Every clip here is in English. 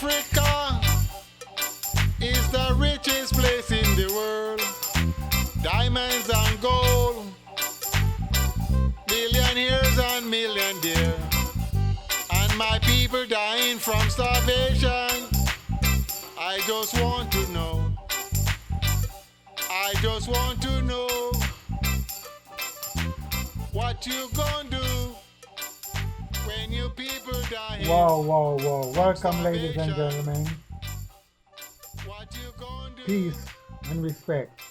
Africa is the richest place in the world. Diamonds and gold, billionaires and millionaires. And my people dying from starvation. I just want to know. I just want to know what you gonna do when your people die. Whoa, whoa, whoa. Welcome, ladies and gentlemen. What you gonna do? Peace and respect.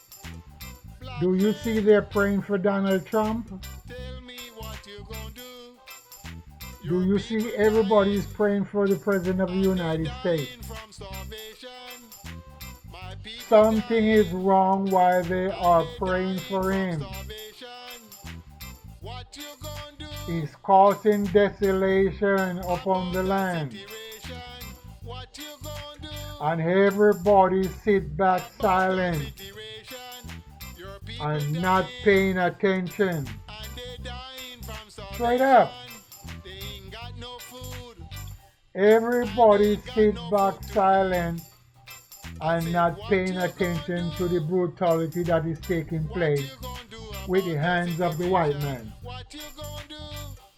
Do you see they're praying for Donald Trump? Tell me what you gonna do. Do you see everybody's praying for the President of the United States? Something is wrong while they are praying for him. He's causing desolation upon the land. And everybody sit back silent and not paying attention. Straight up. Everybody sit back silent and not paying attention to the brutality that is taking place with the hands of the white man.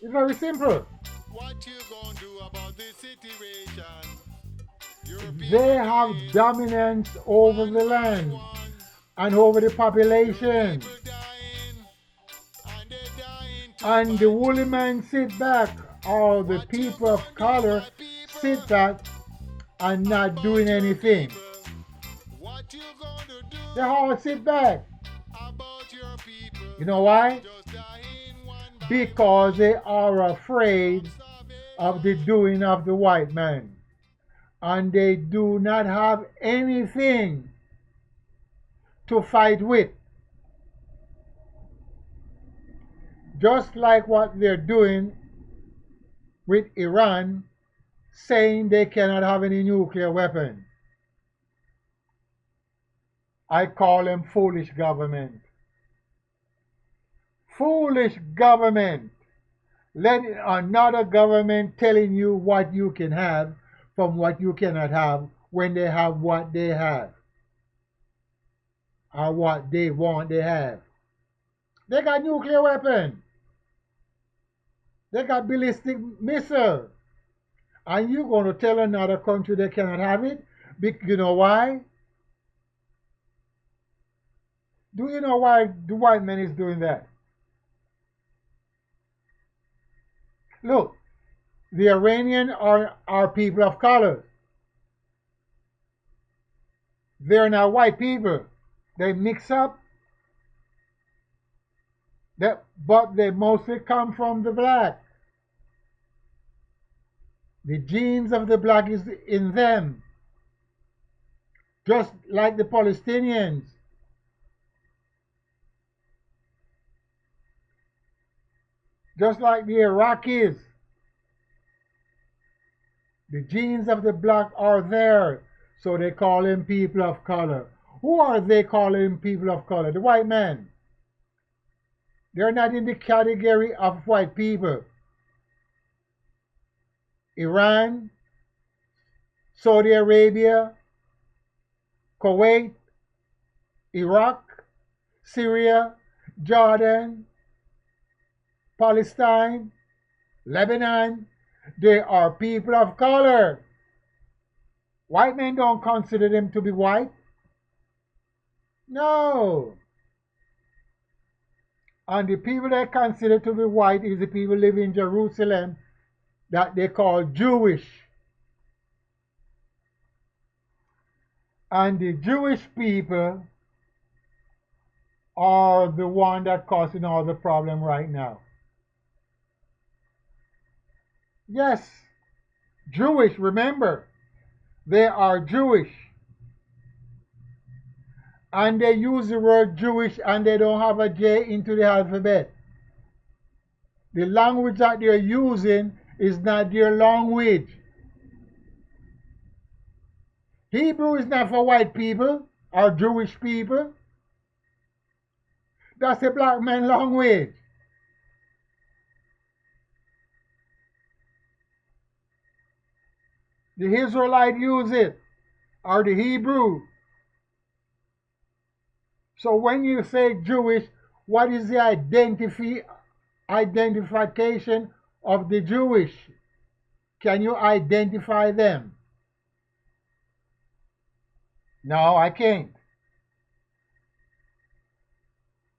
It's very simple. They have dominance over the land and over the population. And the woolly man sit back, or the people of color sit back and not doing anything. They all sit back. You know why? Because they are afraid of the doing of the white man. And they do not have anything to fight with. Just like what they're doing with Iran, saying they cannot have any nuclear weapon. I call them foolish government. Foolish government. Let another government telling you what you can have from what you cannot have when they have what they have. Or what they want they have. They got nuclear weapon. They got ballistic missile. And you're going to tell another country they cannot have it? You know why? Do you know why the white man is doing that? Look, the Iranian are people of color. They're not white people. They mix up, but they mostly come from the black. The genes of the black is in them. Just like the Palestinians. Just like the Iraqis. The genes of the black are there. So they call them people of color. Who are they calling people of color? The white man. They're not in the category of white people. Iran, Saudi Arabia, Kuwait, Iraq, Syria, Jordan, Palestine, Lebanon, they are people of color. White men don't consider them to be white. No. And the people they consider to be white is the people living in Jerusalem that they call Jewish. And the Jewish people are the one that causing all the problem right now. Yes, Jewish, remember, they are Jewish. And they use the word Jewish and they don't have a J into the alphabet. The language that they're using is not their language. Hebrew is not for white people or Jewish people. That's a black man language. The Israelite use it, or the Hebrew. So when you say Jewish, what is the identification of the Jewish? Can you identify them? No, I can't.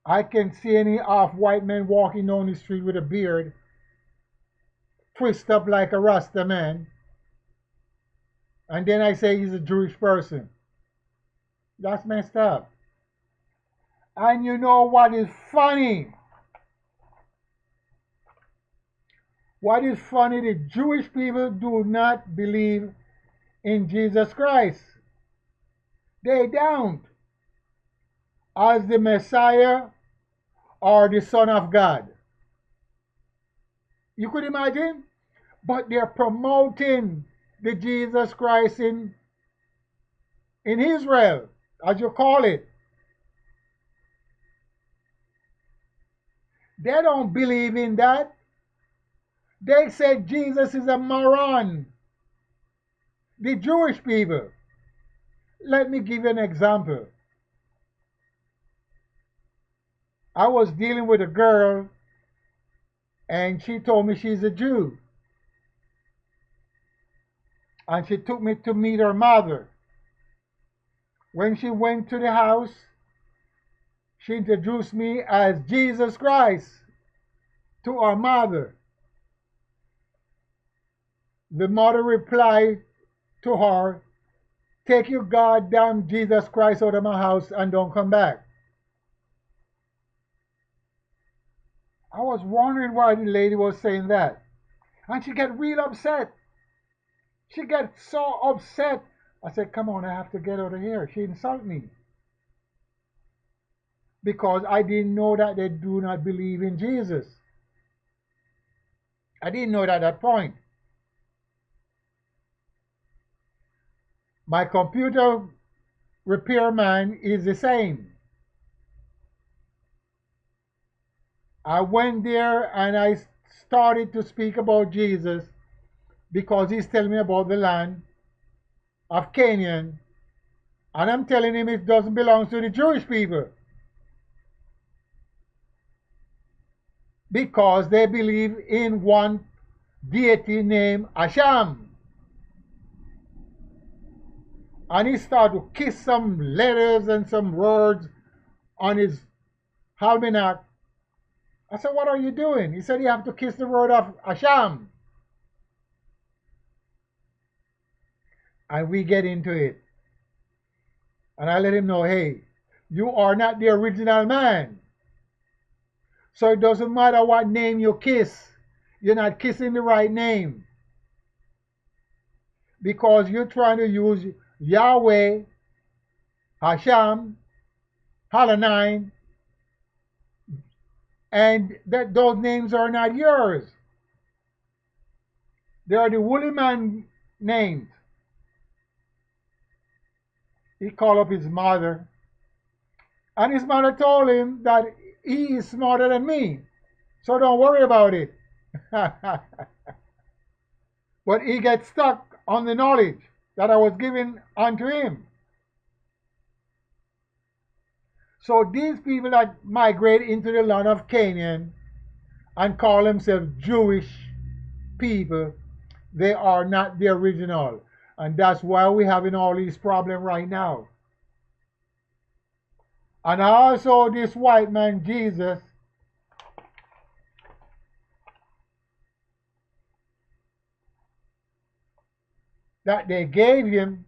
I can see any off-white man walking down the street with a beard, twist up like a Rasta man, and then I say he's a Jewish person. That's messed up. And you know what is funny? What is funny? The Jewish people do not believe in Jesus Christ. They don't. As the Messiah or the Son of God. You could imagine? But they're promoting the Jesus Christ in Israel, as you call it. They don't believe in that. They said Jesus is a moron. The Jewish people. Let me give you an example. I was dealing with a girl and she told me she's a Jew. And she took me to meet her mother. When she went to the house, she introduced me as Jesus Christ to our mother. The mother replied to her, "Take your goddamn Jesus Christ out of my house and don't come back." I was wondering why the lady was saying that. And she got real upset. She got so upset. I said, "Come on, I have to get out of here." She insulted me. Because I didn't know that they do not believe in Jesus. I didn't know that at that point. My computer repairman is the same. I went there and I started to speak about Jesus because he's telling me about the land of Canaan, and I'm telling him it doesn't belong to the Jewish people because they believe in one deity named Hashem. And he started to kiss some letters and some words on his almanac. I said, "What are you doing?" He said, "You have to kiss the word of Hashem." And we get into it. And I let him know, "Hey, you are not the original man. So it doesn't matter what name you kiss. You're not kissing the right name. Because you're trying to use Yahweh, Hashem, Halanine, and that those names are not yours. They are the woolly man names." He called up his mother, and his mother told him that he is smarter than me, so don't worry about it. But he gets stuck on the knowledge that I was giving unto him. So these people that migrate into the land of Canaan and call themselves Jewish people, they are not the original. And that's why we're having all these problems right now. And also this white man, Jesus, that they gave him,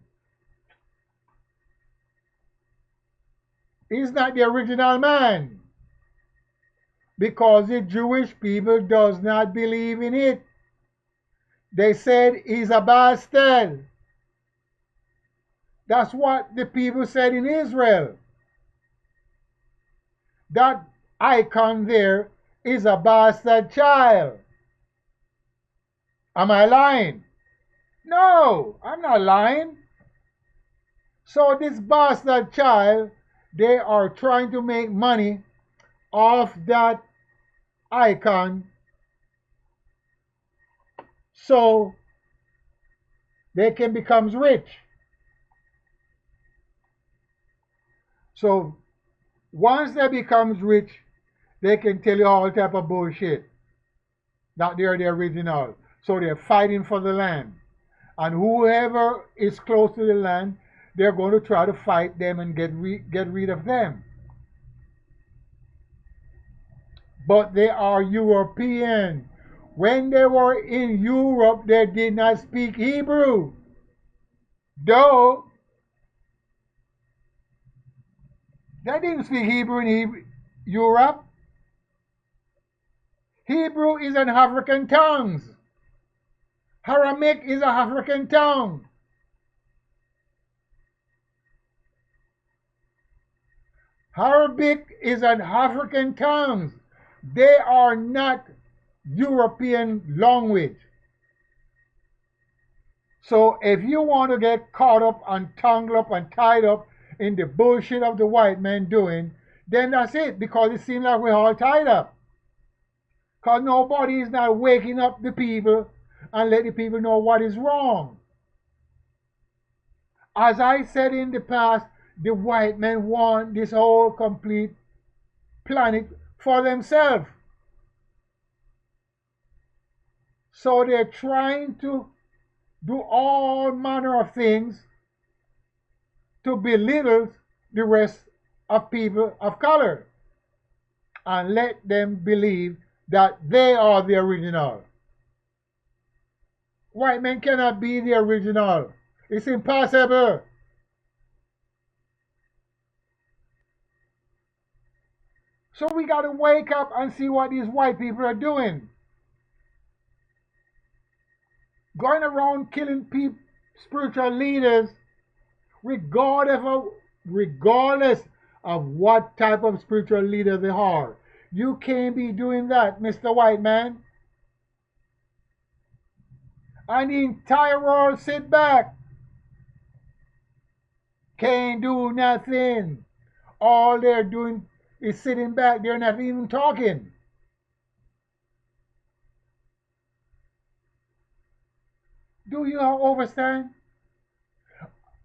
he's not the original man. Because the Jewish people does not believe in it. They said he's a bastard. That's what the people said in Israel. That icon there is a bastard child. Am I lying? No, I'm not lying. So this bastard child, they are trying to make money off that icon. So they can become rich. So once they become rich, they can tell you all type of bullshit that they're the original. So they're fighting for the land. And whoever is close to the land, they're going to try to fight them and get rid of them. But they are European. When they were in Europe, they did not speak Hebrew. Though they didn't speak Hebrew in Europe. Hebrew is an African tongue. Aramaic is an African tongue. Arabic is an African tongue. They are not European language. So if you want to get caught up and tangled up and tied up in the bullshit of the white man doing, then that's it, because it seems like we're all tied up. Because nobody is not waking up the people and let the people know what is wrong. As I said in the past, the white men want this whole complete planet for themselves. So they're trying to do all manner of things to belittle the rest of people of color and let them believe that they are the original. White men cannot be the original. It's impossible. So we got to wake up and see what these white people are doing. Going around killing people, spiritual leaders, regardless of what type of spiritual leader they are. You can't be doing that, Mr. White Man. And the entire world sit back. Can't do nothing. All they're doing is sitting back. They're not even talking. Do you understand?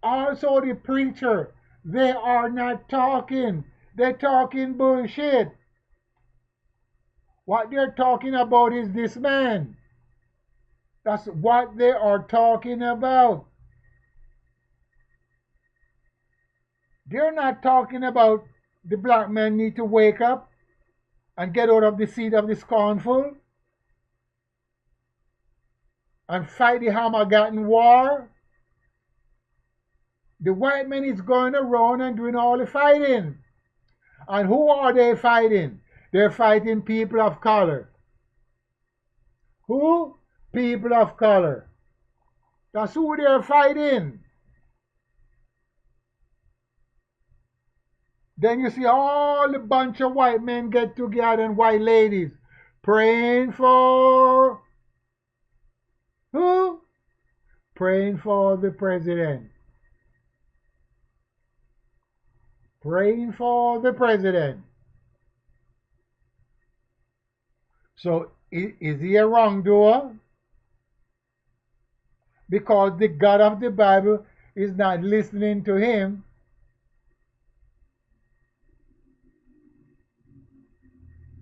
Also the preacher, they are not talking. They're talking bullshit. What they're talking about is this man. That's what they are talking about. They're not talking about the black man need to wake up and get out of the seat of the scornful and fight the Hamagadan war. The white man is going around and doing all the fighting. And who are they fighting? They're fighting people of color. Who? People of color. That's who they're fighting. Then you see all the bunch of white men get together and white ladies praying for who? Praying for the president. Praying for the president. So is he a wrongdoer? Because the God of the Bible is not listening to him.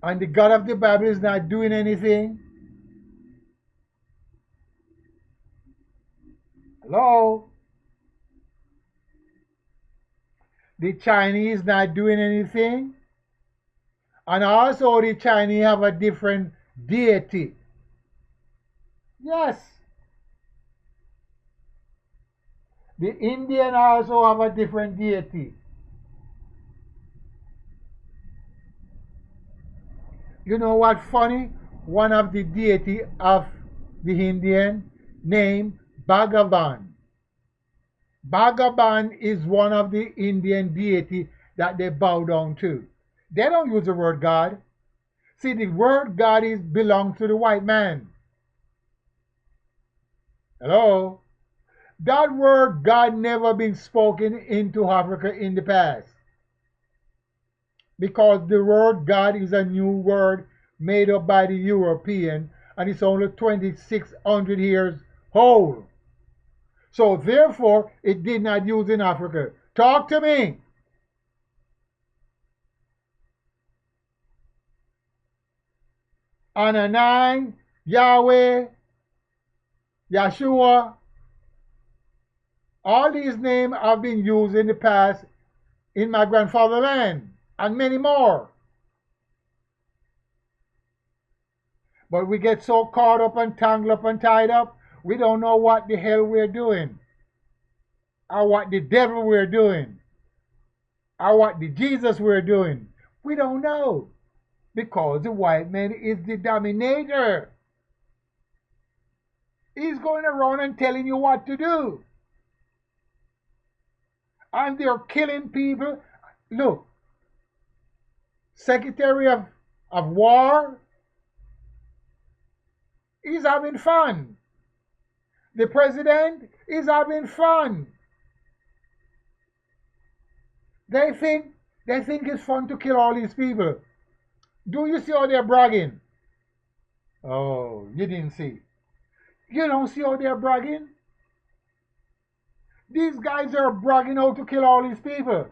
And the God of the Bible is not doing anything. Hello? The Chinese not doing anything. And also the Chinese have a different deity. Yes. The Indian also have a different deity. You know what funny? One of the deity of the Indian named Bhagavan. Bhagavan is one of the Indian deity that they bow down to. They don't use the word God. See, the word God belongs to the white man. Hello? That word God never been spoken into Africa in the past. Because the word God is a new word made up by the European, and it's only 2,600 years old. So therefore, it did not use in Africa. Talk to me. Anani, Yahweh, Yeshua, all these names have been used in the past in my grandfather's land and many more. But we get so caught up and tangled up and tied up, we don't know what the hell we're doing, or what the devil we're doing, or what the Jesus we're doing. We don't know, because the white man is the dominator. He's going around and telling you what to do. And they're killing people. Look, Secretary of War, he's having fun. The president is having fun. They think it's fun to kill all these people. Do you see how they're bragging? Oh, you didn't see. You don't see how they're bragging? These guys are bragging how to kill all these people.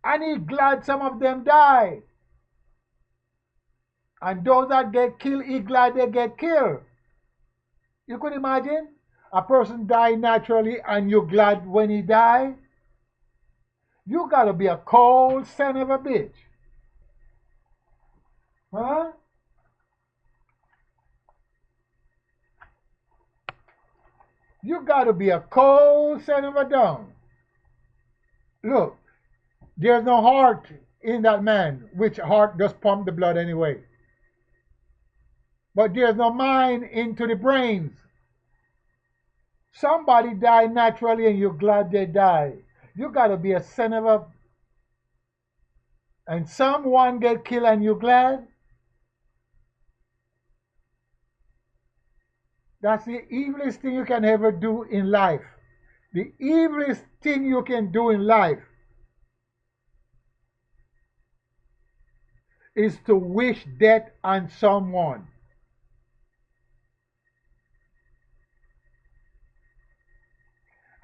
And he's glad some of them die. And those that get killed, he's glad they get killed. You could imagine a person die naturally and you're glad when he die? You gotta be a cold son of a bitch. Huh? You gotta be a cold son of a dung. Look, there's no heart in that man, which heart just pump the blood anyway. But there's no mind into the brains. Somebody died naturally and you're glad they died. You gotta be a son of a... And someone get killed and you're glad? That's the evilest thing you can ever do in life. The evilest thing you can do in life is to wish death on someone.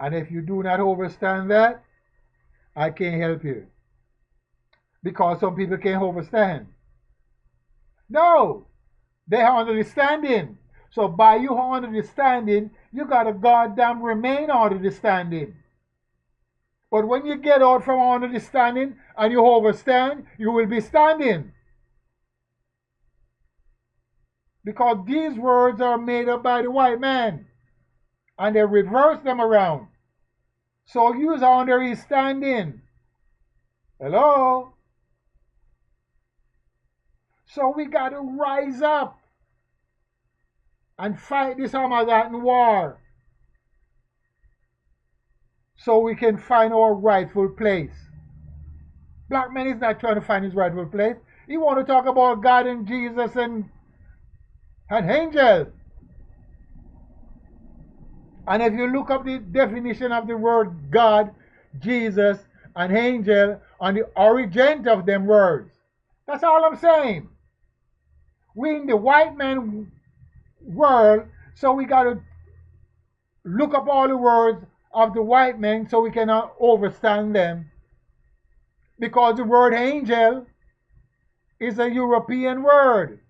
And if you do not understand that, I can't help you. Because some people can't understand. No, they are understanding. So by you understanding, you gotta goddamn remain understanding. But when you get out from understanding and you overstand, you will be standing. Because these words are made up by the white man. And they reverse them around. So you are under his standing. Hello? So we got to rise up and fight this Armageddon war so we can find our rightful place. Black man is not trying to find his rightful place. He want to talk about God and Jesus and angels. And if you look up the definition of the word God, Jesus, and angel on the origin of them words, that's all I'm saying. We in the white man world, so we got to look up all the words of the white man so we cannot understand them. Because the word angel is a European word.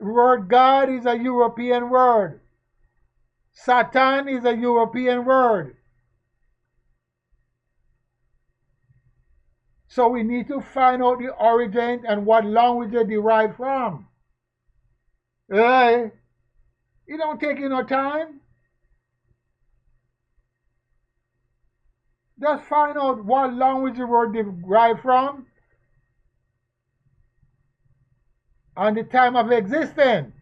The word God is a European word. Satan is a European word. So we need to find out the origin and what language they derive from. Hey, it don't take you no time. Just find out what language the word derived from and the time of existence.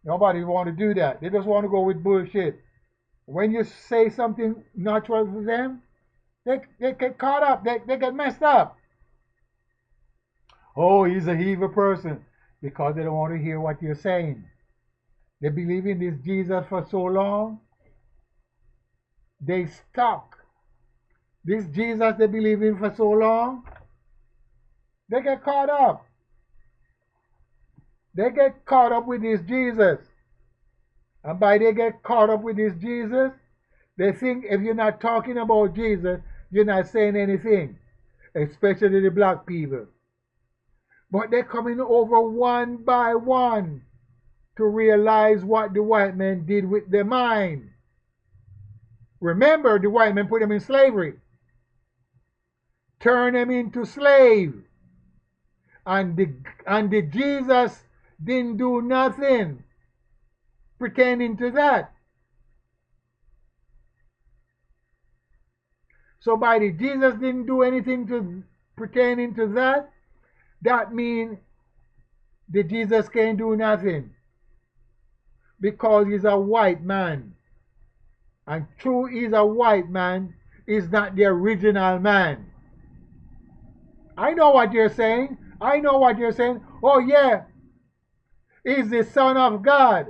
Nobody want to do that. They just want to go with bullshit. When you say something natural to them, they get caught up. They get messed up. Oh, he's a evil person. Because they don't want to hear what you're saying. They believe in this Jesus for so long. They stuck. This Jesus they believe in for so long. They get caught up. They get caught up with this Jesus. And by they get caught up with this Jesus, they think if you're not talking about Jesus, you're not saying anything, especially the black people. But they're coming over one by one to realize what the white men did with their mind. Remember, the white men put them in slavery, turned them into slaves, and the Jesus didn't do nothing pertaining to that. So by the Jesus didn't do anything to pertaining to that, that means the Jesus can't do nothing because he's a white man. And true, he's a white man, is not the original man. I know what you're saying. I know what you're saying. Oh yeah, he's the Son of God.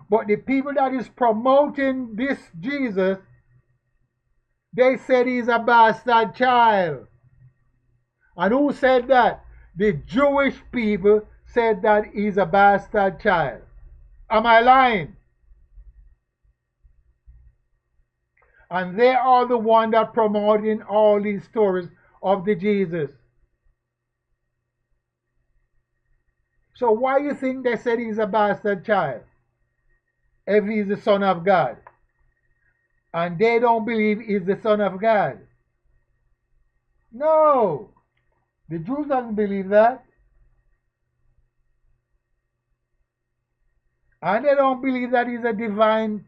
But the people that is promoting this Jesus, they said he's a bastard child. And who said that? The Jewish people said that he's a bastard child. Am I lying? And they are the one that promoting all these stories of the Jesus. So why you think they said he's a bastard child if he's the Son of God? And they don't believe he's the Son of God. No, the Jews don't believe that. And they don't believe that he's a divine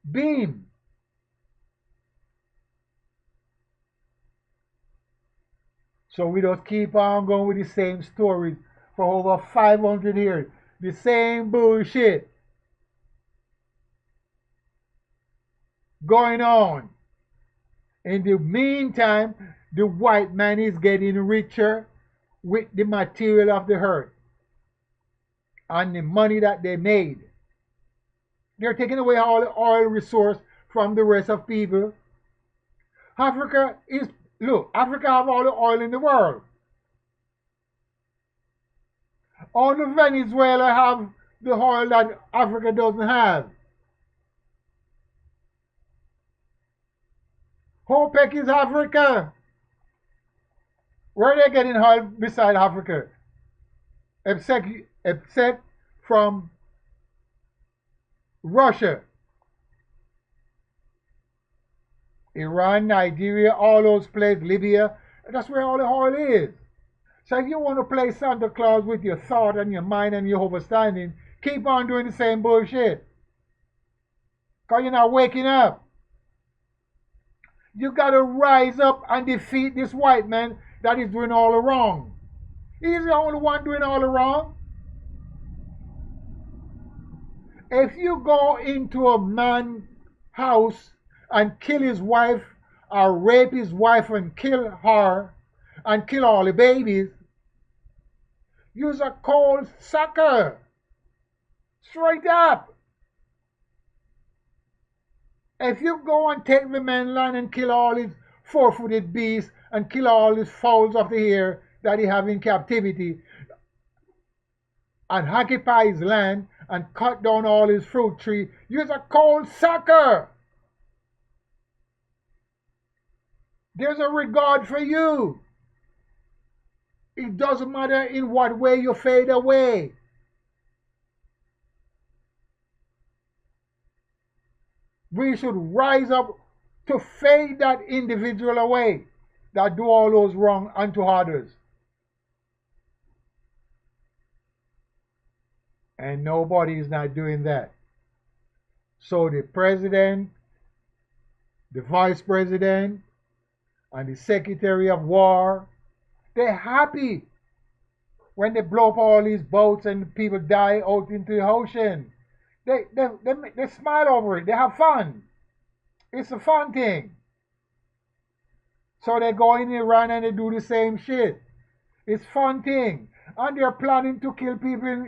being. So we just keep on going with the same stories for over 500 years. The same bullshit going on. In the meantime, the white man is getting richer with the material of the earth and the money that they made. They're taking away all the oil resource from the rest of people. Africa is, look, Africa have all the oil in the world. Only Venezuela have the oil that Africa doesn't have. OPEC is Africa. Where are they getting oil beside Africa? Except from Russia, Iran, Nigeria, all those places, Libya. That's where all the oil is. So if you want to play Santa Claus with your thought and your mind and your understanding, keep on doing the same bullshit. Because you're not waking up. You got to rise up and defeat this white man that is doing all the wrong. He's the only one doing all the wrong. If you go into a man's house and kill his wife or rape his wife and kill her and kill all the babies, you're a cold sucker. Straight up. If you go and take the man's land and kill all his four-footed beasts and kill all his fowls of the air that he have in captivity and occupy his land and cut down all his fruit tree, you're a cold sucker. There's a regard for you. It doesn't matter in what way you fade away. We should rise up to fade that individual away that do all those wrong unto others. And nobody is not doing that. So the president, the vice president, and the secretary of war, they're happy when they blow up all these boats and people die out into the ocean. They smile over it. They have fun. It's a fun thing. So they go in Iran and they do the same shit. It's a fun thing. And they're planning to kill people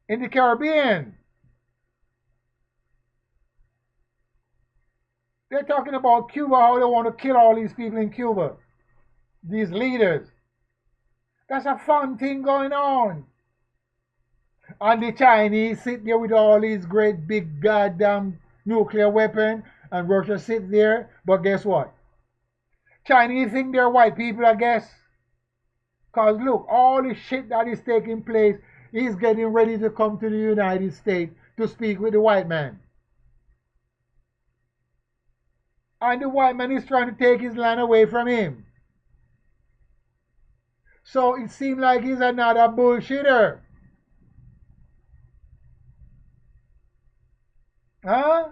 in the Caribbean. They're talking about Cuba, how they want to kill all these people in Cuba. These leaders. That's a fun thing going on. And the Chinese sit there with all these great big goddamn nuclear weapons, and Russia sit there. But guess what? Chinese think they're white people, I guess. Because look, all the shit that is taking place, he's getting ready to come to the United States to speak with the white man. And the white man is trying to take his land away from him. So it seems like he's another bullshitter. Huh?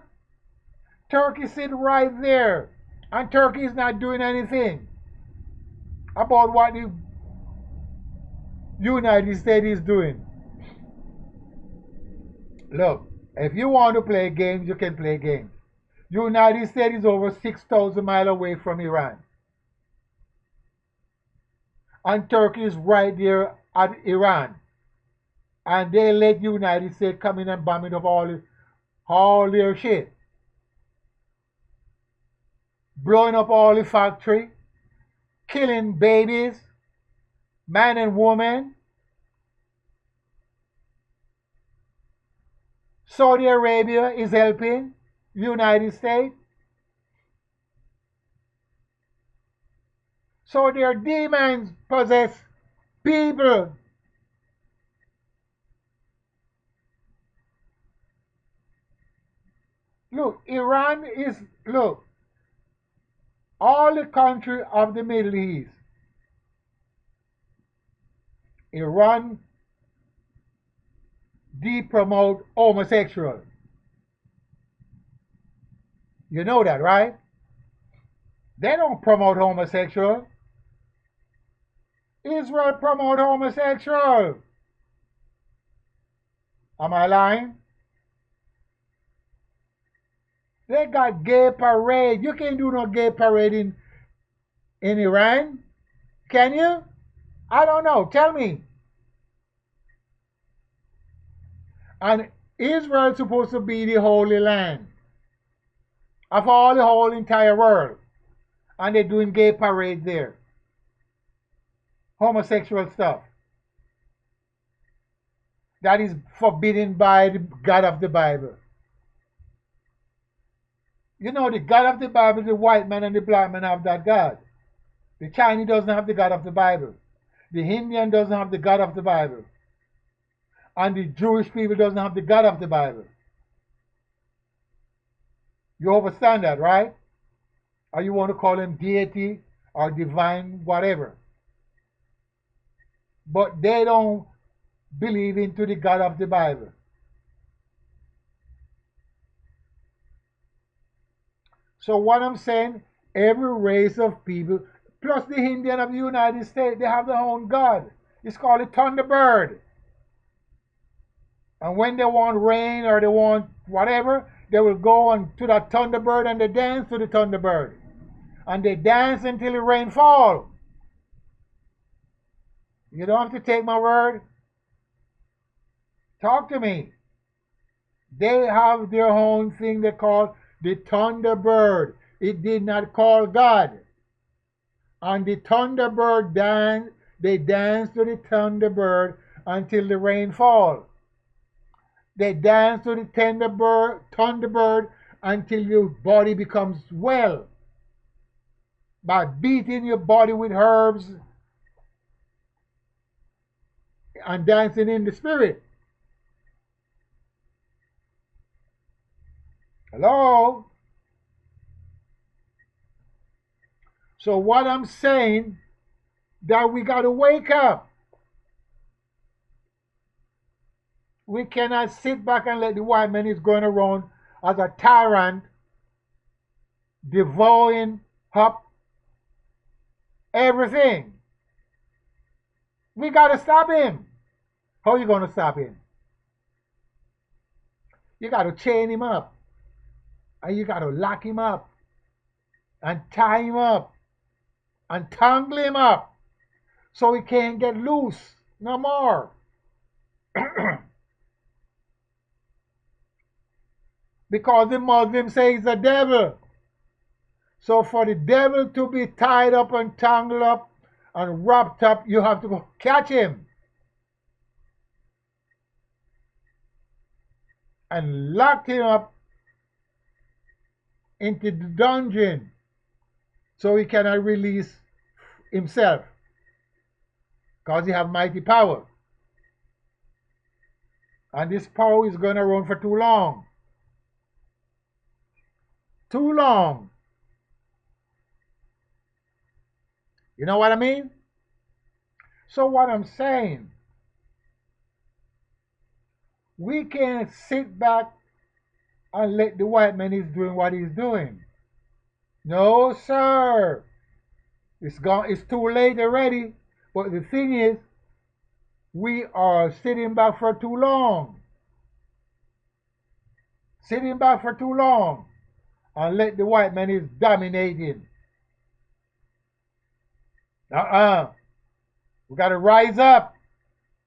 Turkey sit right there. And Turkey is not doing anything about what the United States is doing. Look, if you want to play games, you can play games. United States is over 6,000 miles away from Iran. And Turkey is right there at Iran. And they let United States come in and bomb it up all their shit. Blowing up all the factory, killing babies, man and woman. Saudi Arabia is helping United States. So their demons possess people. Look, Iran is, look, all the country of the Middle East, Iran de-promote homosexual. You know that, right? They don't promote homosexual. Israel promote homosexual. Am I lying? They got gay parade. You can't do no gay parade in Iran. Can you? I don't know. Tell me. And Israel is supposed to be the holy land of all the whole entire world. And they're doing gay parade there. Homosexual stuff. That is forbidden by the God of the Bible. You know, the God of the Bible, the white man and the black man have that God. The Chinese doesn't have the God of the Bible. The Indian doesn't have the God of the Bible. And the Jewish people doesn't have the God of the Bible. You understand that, right? Or you want to call him deity or divine, whatever. But they don't believe into the God of the Bible. So what I'm saying, every race of people, plus the Indian of the United States, they have their own God. It's called a Thunderbird. And when they want rain or they want whatever, they will go on to that Thunderbird and they dance to the Thunderbird. And they dance until the rain falls. You don't have to take my word. Talk to me. They have their own thing they call the Thunderbird. It did not call God. And the Thunderbird dance, they dance to the Thunderbird until the rain falls. They dance to the Thunderbird until your body becomes well. By beating your body with herbs and dancing in the spirit. Hello? So what I'm saying, that we got to wake up. We cannot sit back and let the white man is going around as a tyrant, devouring up everything. We got to stop him. How are you going to stop him? You got to chain him up. And you got to lock him up. And tie him up. And tangle him up. So he can't get loose no more. Because the Muslims say he's a devil. So for the devil to be tied up and tangled up and wrapped up. You have to go catch him and lock him up into the dungeon so he cannot release himself because he have mighty power. And this power is going to run for too long. Too long. You know what I mean? So what I'm saying, we can't sit back and let the white man is doing what he's doing. No, sir. It's too late already. But the thing is, we are sitting back for too long. Sitting back for too long and let the white man is dominating. We got to rise up,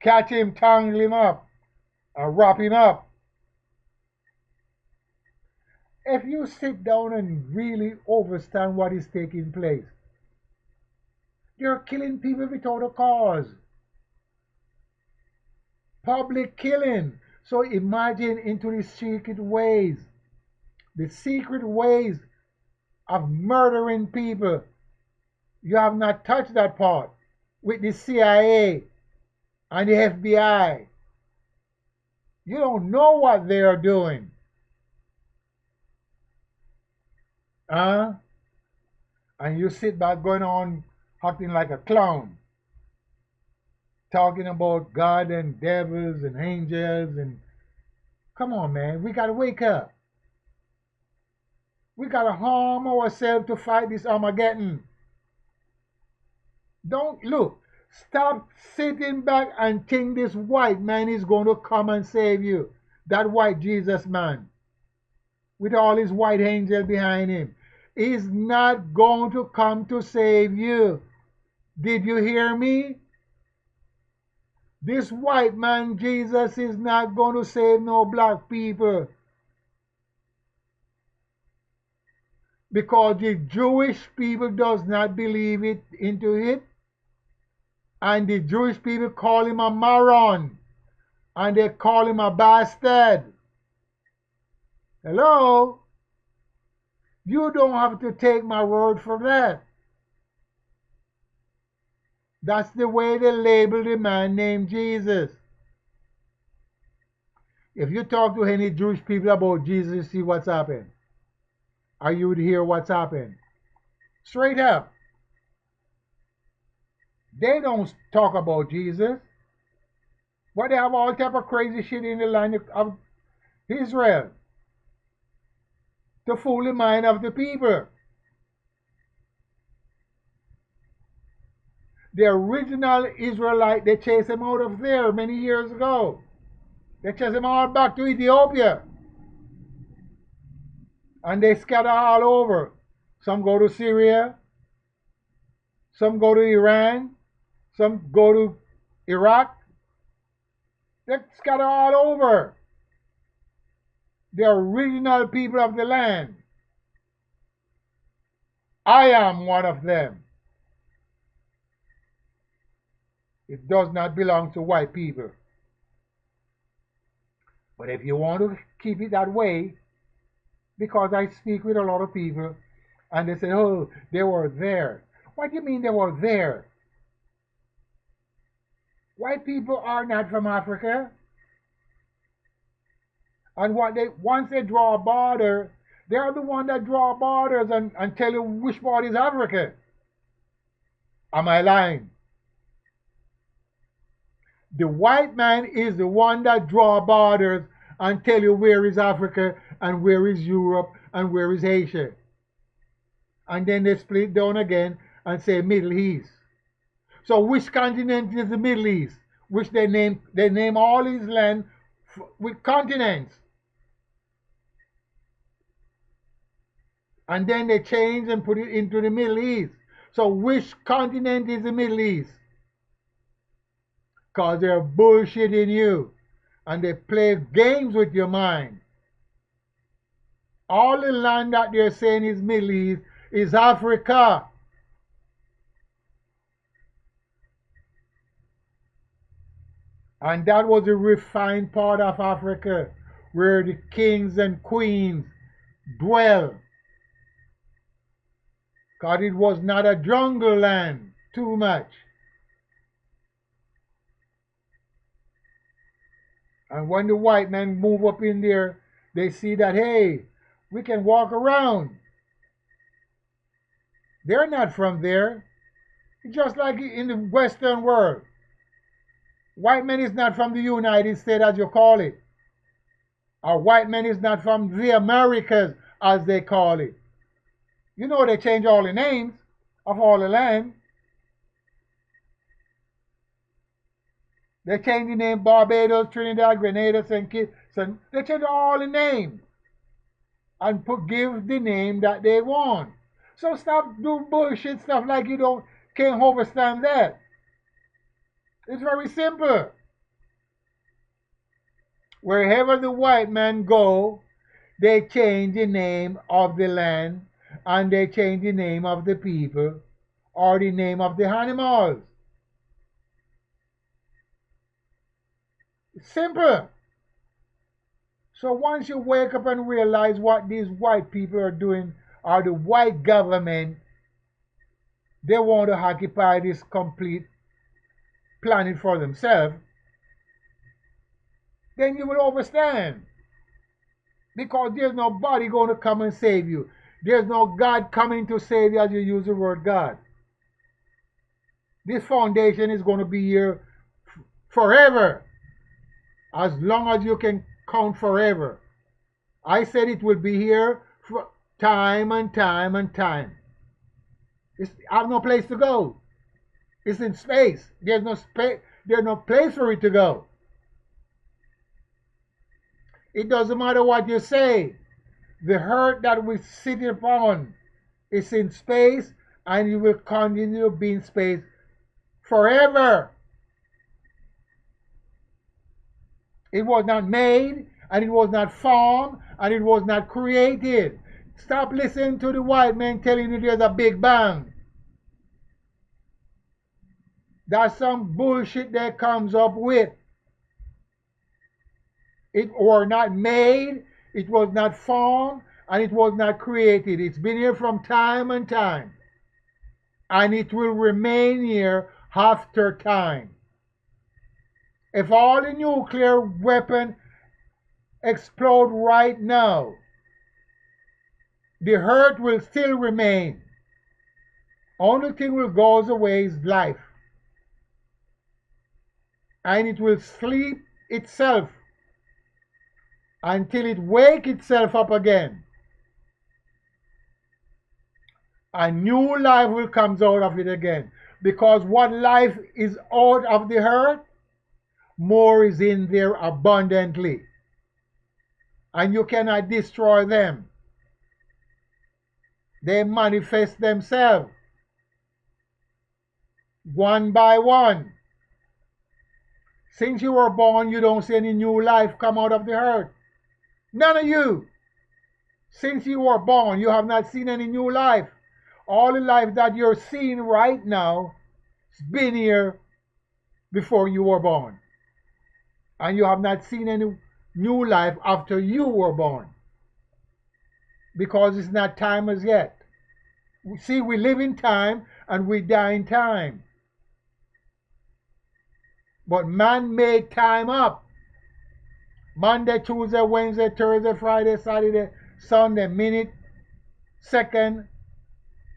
catch him, tangle him up, and wrap him up. If you sit down and really understand what is taking place, you're killing people without a cause. Public killing. So imagine into the secret ways of murdering people. You have not touched that part with the CIA and the FBI. You don't know what they are doing. And you sit back going on acting like a clown, talking about God and devils and angels and come on, man, we gotta wake up. We gotta harm ourselves to fight this Armageddon. Don't look. Stop sitting back and think this white man is going to come and save you. That white Jesus man with all his white angels behind him is not going to come to save you. Did you hear me? This white man Jesus is not going to save no black people. Because the Jewish people does not believe it into it. And the Jewish people call him a moron. And they call him a bastard. Hello? You don't have to take my word for that. That's the way they label the man named Jesus. If you talk to any Jewish people about Jesus, see what's happened. Or you would hear what's happened. Straight up. They don't talk about Jesus. But they have all type of crazy shit in the land of Israel to fool the mind of the people. The original Israelite, they chased him out of there many years ago. They chased him all back to Ethiopia. And they scatter all over. Some go to Syria. Some go to Iran. Some go to Iraq. They scatter all over. The original people of the land. I am one of them. It does not belong to white people. But if you want to keep it that way, because I speak with a lot of people, and they say, oh, they were there. What do you mean they were there? White people are not from Africa. And once they draw a border, they are the ones that draw borders and tell you which part is Africa. Am I lying? The white man is the one that draw borders and tell you where is Africa and where is Europe and where is Asia. And then they split down again and say Middle East. So which continent is the Middle East? Which they name all these land with continents. And then they change and put it into the Middle East. So which continent is the Middle East? Because they're bullshitting you. And they play games with your mind. All the land that they're saying is Middle East is Africa. And that was the refined part of Africa where the kings and queens dwell. Because it was not a jungle land too much. And when the white men move up in there, they see that, hey, we can walk around. They're not from there. Just like in the Western world. White man is not from the United States, as you call it. Or white man is not from the Americas, as they call it. You know they change all the names of all the land. They change the name Barbados, Trinidad, Grenada, St. Kitts. They change all the names and give the name that they want. So stop doing bullshit stuff like you can't understand that. It's very simple. Wherever the white men go, they change the name of the land and they change the name of the people or the name of the animals. It's simple. So once you wake up and realize what these white people are doing, or the white government, they want to occupy this complete planet for themselves, then you will understand. Because there's nobody going to come and save you. There's no God coming to save you as you use the word God. This foundation is going to be here forever. As long as you can count forever. I said it will be here for time and time and time. I have no place to go. It's in space. There's no space. There's no place for it to go. It doesn't matter what you say. The earth that we sit upon is in space, and you will continue to be in space forever. It was not made, and it was not formed, and it was not created. Stop listening to the white man telling you there's a big bang. That's some bullshit that comes up with. It was not made, it was not formed, and it was not created. It's been here from time and time. And it will remain here after time. If all the nuclear weapons explode right now, the earth will still remain. Only thing will go away is life. And it will sleep itself until it wake itself up again. A new life will come out of it again. Because what life is out of the earth, more is in there abundantly. And you cannot destroy them. They manifest themselves one by one. Since you were born, you don't see any new life come out of the earth. None of you. Since you were born, you have not seen any new life. All the life that you're seeing right now has been here before you were born. And you have not seen any new life after you were born. Because it's not time as yet. See, we live in time and we die in time. But man made time up. Monday, Tuesday, Wednesday, Thursday, Friday, Saturday, Sunday, minute, second,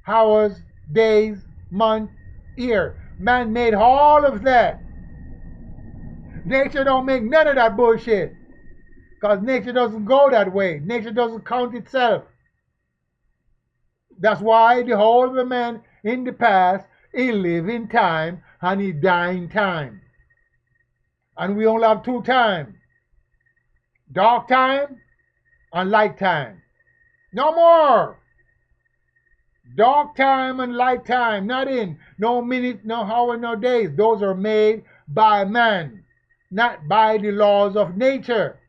hours, days, month, year. Man made all of that. Nature don't make none of that bullshit. Because nature doesn't go that way. Nature doesn't count itself. That's why the whole of the man in the past, he live in time and he die in time. And we only have two times. Dark time and light time. No more. Dark time and light time. Not in. No minute, no hour, no days. Those are made by man. Not by the laws of nature.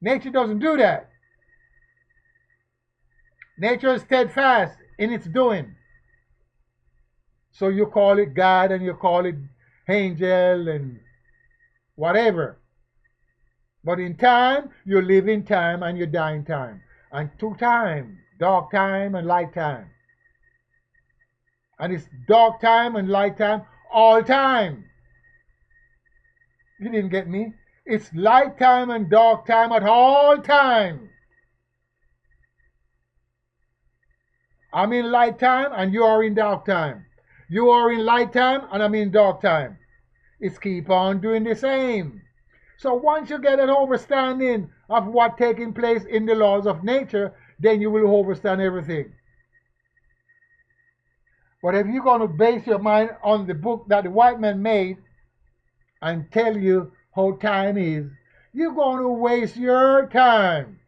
Nature doesn't do that. Nature is steadfast in its doing. So you call it God and you call it angel and whatever. But in time, you live in time and you die in time. And two time, dark time and light time. And it's dark time and light time all time. You didn't get me? It's light time and dark time at all time. I'm in light time and you are in dark time. You are in light time and I'm in dark time. It's keep on doing the same. So once you get an understanding of what's taking place in the laws of nature, then you will understand everything. But if you're going to base your mind on the book that the white man made and tell you how time is, you're going to waste your time.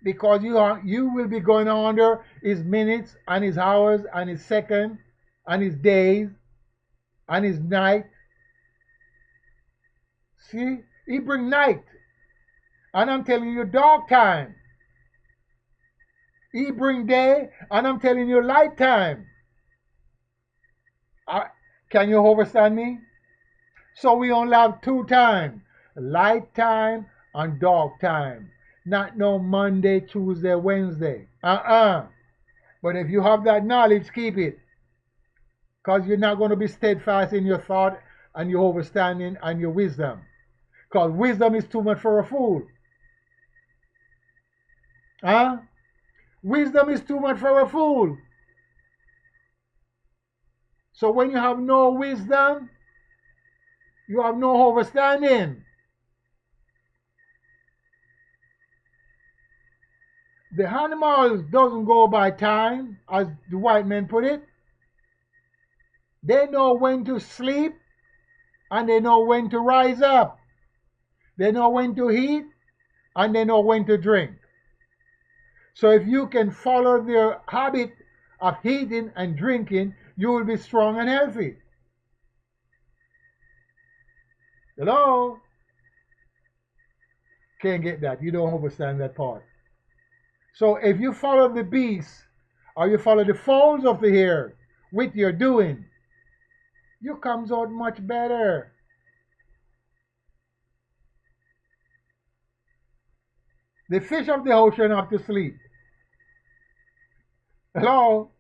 Because you will be going under his minutes and his hours and his seconds and his days and his night. See, he bring night. And I'm telling you dark time. He bring day and I'm telling you light time. Can you understand me? So we only have two times. Light time and dark time. Not no Monday, Tuesday, Wednesday. But if you have that knowledge, keep it. Because you're not going to be steadfast in your thought and your understanding and your wisdom. Because wisdom is too much for a fool. Wisdom is too much for a fool. So when you have no wisdom, you have no understanding. The animals doesn't go by time, as the white men put it. They know when to sleep and they know when to rise up. They know when to eat and they know when to drink. So if you can follow their habit of eating and drinking, you will be strong and healthy. Hello? Can't get that. You don't understand that part. So if you follow the beast or you follow the folds of the hair with your doing, you comes out much better. The fish of the ocean have to sleep. Hello?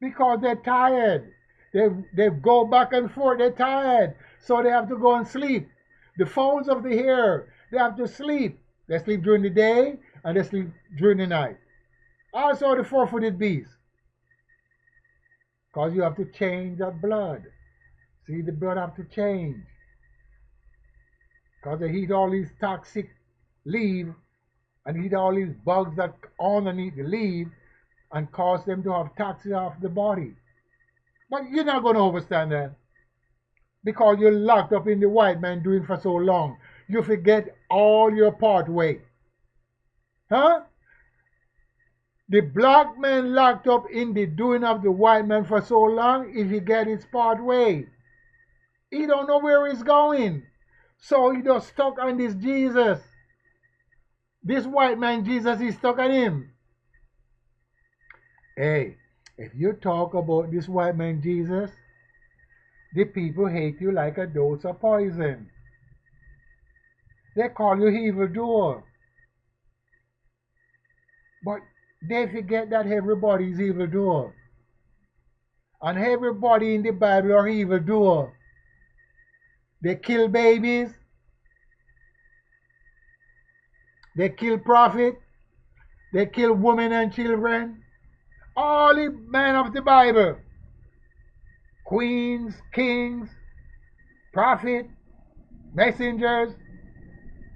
Because they're tired. They go back and forth. They're tired. So they have to go and sleep. The folds of the hair, they have to sleep. They sleep during the day and they sleep during the night. Also the four-footed beast. Because you have to change that blood. See, the blood have to change. Because they eat all these toxic leaves and eat all these bugs that underneath the leaf and cause them to have toxins off the body. But you're not going to understand that. Because you're locked up in the white man doing for so long. You forget all your part way. The black man locked up in the doing of the white man for so long, if he get his part way. He don't know where he's going. So he just stuck on this Jesus. This white man Jesus is stuck on him. Hey, if you talk about this white man Jesus, the people hate you like a dose of poison. They call you evildoer. But they forget that everybody is evildoer. And everybody in the Bible are evildoer. They kill babies. They kill prophets. They kill women and children. All the men of the Bible. Queens, kings, prophets, messengers.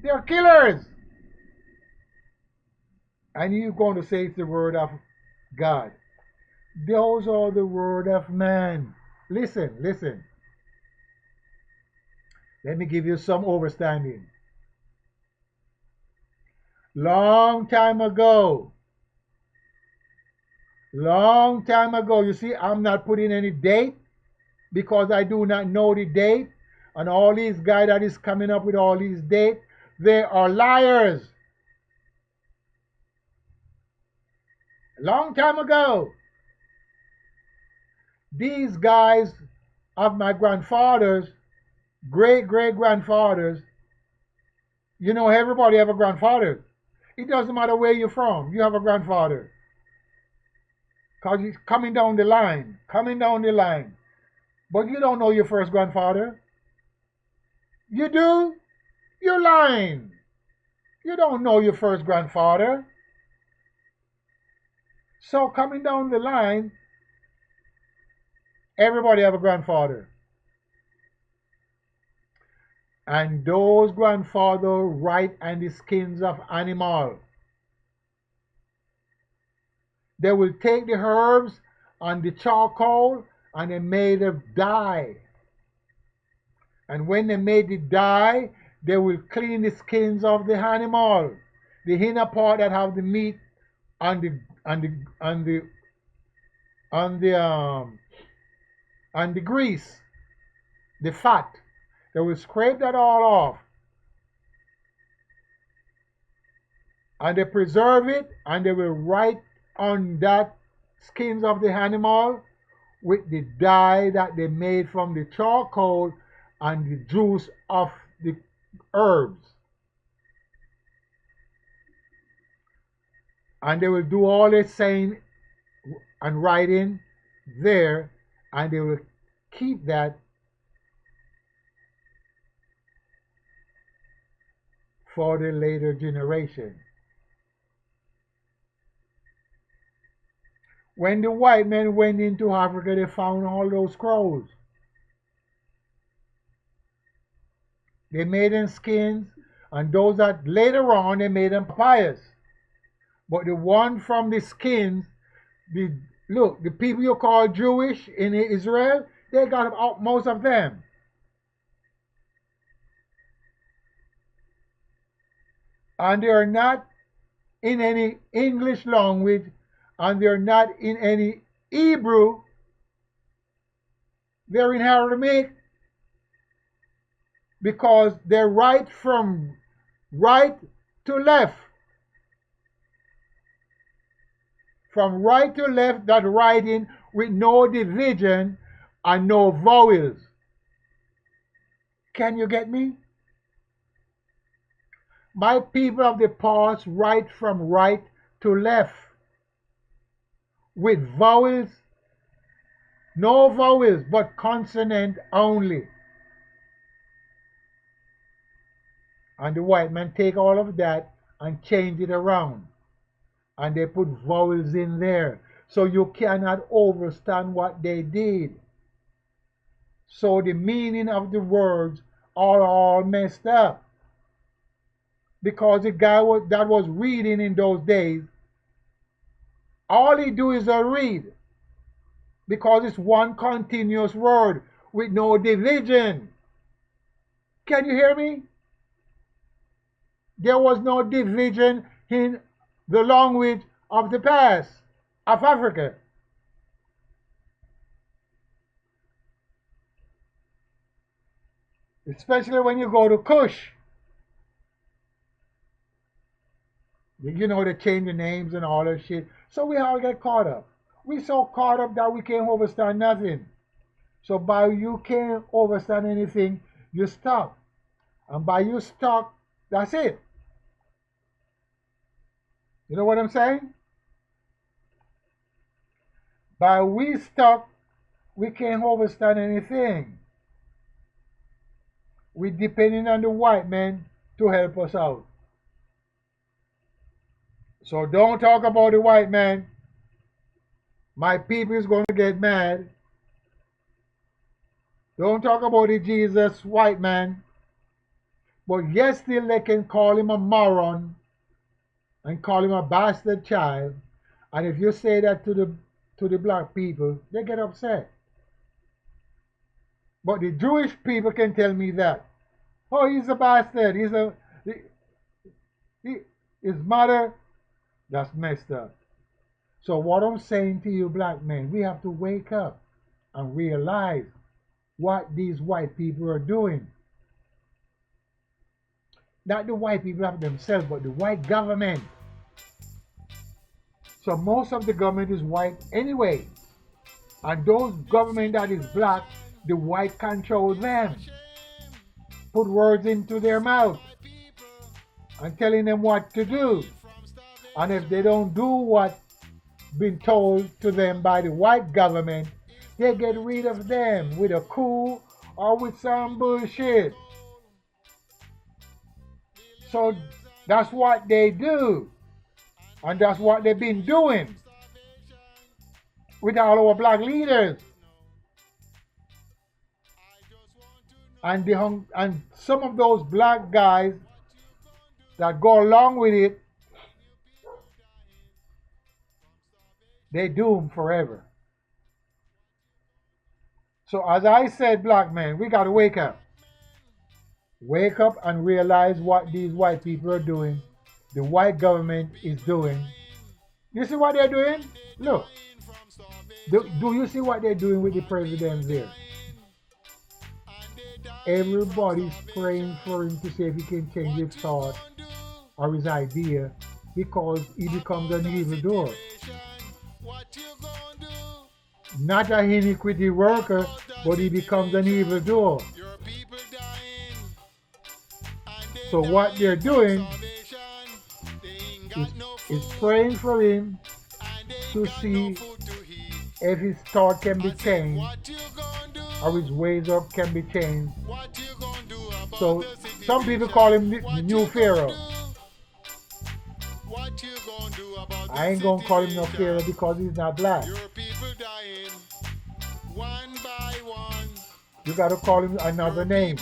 They are killers. And you're going to say it's the word of God. Those are the word of man. Listen, listen. Let me give you some understanding. Long time ago, you see, I'm not putting any date because I do not know the date. And all these guys that is coming up with all these dates, they are liars. Long time ago, These guys of my grandfathers, great great grandfathers, everybody have a grandfather. It doesn't matter where you're from, you have a grandfather. Because he's coming down the line, coming down the line. But you don't know your first grandfather. You do? You're lying. You don't know your first grandfather. So coming down the line, everybody have a grandfather. And those grandfathers write on the skins of animal. They will take the herbs and the charcoal and they made a dye. And when they made the dye, they will clean the skins of the animal, the inner part that have the meat and the grease, the fat. They will scrape that all off, and they preserve it, and they will write on that skins of the animal with the dye that they made from the charcoal and the juice of the herbs. And they will do all this saying and writing there, and they will keep that for the later generation. When the white men went into Africa, they found all those scrolls. They made them skins, and those that later on they made them papyrus. But the one from the skins, the people you call Jewish in Israel, they got out most of them. And they are not in any English language, and they're not in any Hebrew. They're in Aramaic, because they write from right to left. From right to left, that writing with no division and no vowels. Can you get me? My people of the past write from right to left with vowels, no vowels, but consonant only. And the white man take all of that and change it around. And they put vowels in there. So you cannot understand what they did. So the meaning of the words are all messed up. Because the guy that was reading in those days, all he do is read. Because it's one continuous word with no division. Can you hear me? There was no division in the language of the past of Africa. Especially when you go to Kush. They change the names and all that shit. So we all get caught up. We so caught up that we can't understand nothing. So by you can't understand anything, you stop. And by you stop, that's it. You know what I'm saying? By we stuck, we can't understand anything. We depending on the white man to help us out. So don't talk about the white man. My people is going to get mad. Don't talk about the Jesus white man. But yes, still they can call him a moron and call him a bastard child. And if you say that to the black people, they get upset. But the Jewish people can tell me that. Oh, he's a bastard. His mother, that's messed up. So what I'm saying to you black men, we have to wake up and realize what these white people are doing. Not the white people of themselves, but the white government. So most of the government is white anyway. And those government that is black, the white control them. Put words into their mouth and telling them what to do. And if they don't do what been told to them by the white government, they get rid of them with a coup or with some bullshit. So that's what they do. And that's what they've been doing with all our black leaders. And some of those black guys that go along with it, they doomed forever. So as I said, black men, we got to wake up. Wake up and realize what these white people are doing. The white government is doing. You see what they're doing? Look. Do you see what they're doing with the president there? Everybody's praying for him to see if he can change his thought or his idea because he becomes an evildoer. Not an iniquity worker, but he becomes an evildoer. So what they're doing is praying for him to see if his thought can be changed or his ways up can be changed. So some people call him the new Pharaoh. I ain't gonna call him no Pharaoh because he's not black. You gotta call him another name.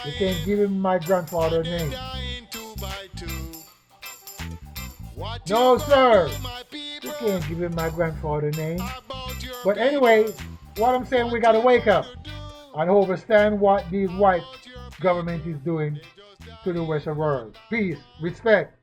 You can't give him my grandfather's name. No, sir. You can't give him my grandfather's name. But anyway, what I'm saying, we gotta wake up and understand what these white government is doing to the Western world. Peace, respect.